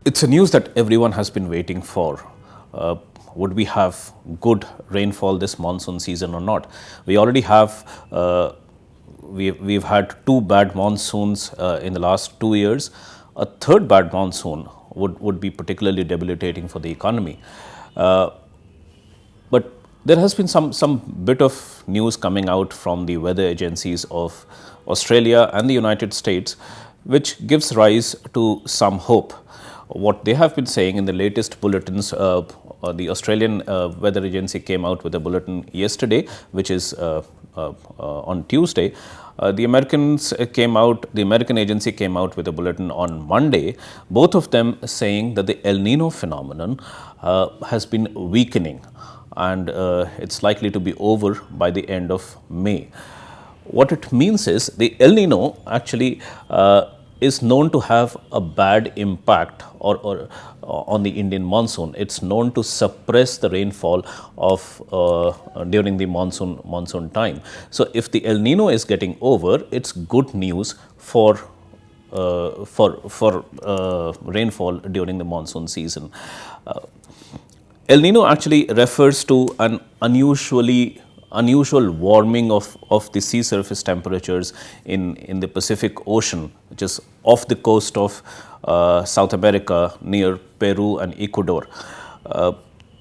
It's a news that everyone has been waiting for. Uh, would we have good rainfall this monsoon season or not? We already have, we've had two bad monsoons in the last 2 years. A third bad monsoon would be particularly debilitating for the economy. But there has been some bit of news coming out from the weather agencies of Australia and the United States, which gives rise to some hope. What they have been saying in the latest bulletins, the Australian weather agency came out with a bulletin yesterday, which is on Tuesday. The American agency came out with a bulletin on Monday, both of them saying that the El Nino phenomenon has been weakening, and it's likely to be over by the end of May. What it means is the El Nino actually is known to have a bad impact or on the Indian monsoon. It's known to suppress the rainfall of during the monsoon time. So if the El Nino is getting over, it's good news for rainfall during the monsoon season. El Nino actually refers to an unusual warming of the sea surface temperatures in the Pacific Ocean, which is off the coast of South America near Peru and Ecuador.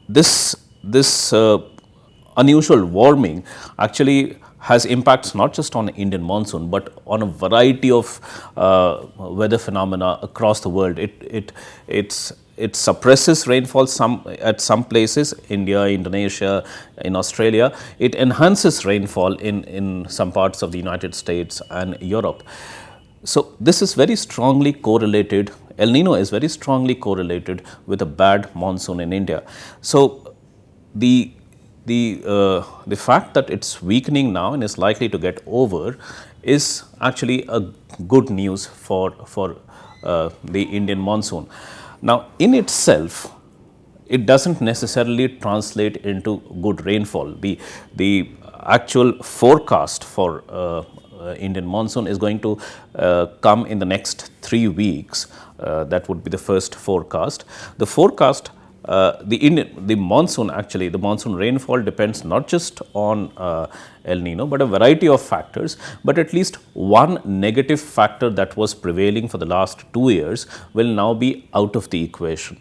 This unusual warming actually has impacts not just on Indian monsoon but on a variety of weather phenomena across the world. It suppresses rainfall at some places, India, Indonesia, in Australia. It enhances rainfall in some parts of the United States and Europe. So this is very strongly correlated. El Nino is very strongly correlated with a bad monsoon in India. So the fact that it's weakening now and is likely to get over is actually a good news for the Indian monsoon. Now, in itself, it doesn't necessarily translate into good rainfall. The actual forecast for Indian monsoon is going to come in the next 3 weeks. That would be the first forecast. The forecast, the monsoon rainfall depends not just on El Nino, but a variety of factors. But at least one negative factor that was prevailing for the last 2 years will now be out of the equation.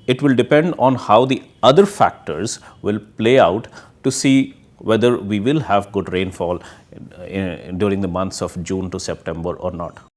It will depend on how the other factors will play out to see whether we will have good rainfall during the months of June to September or not.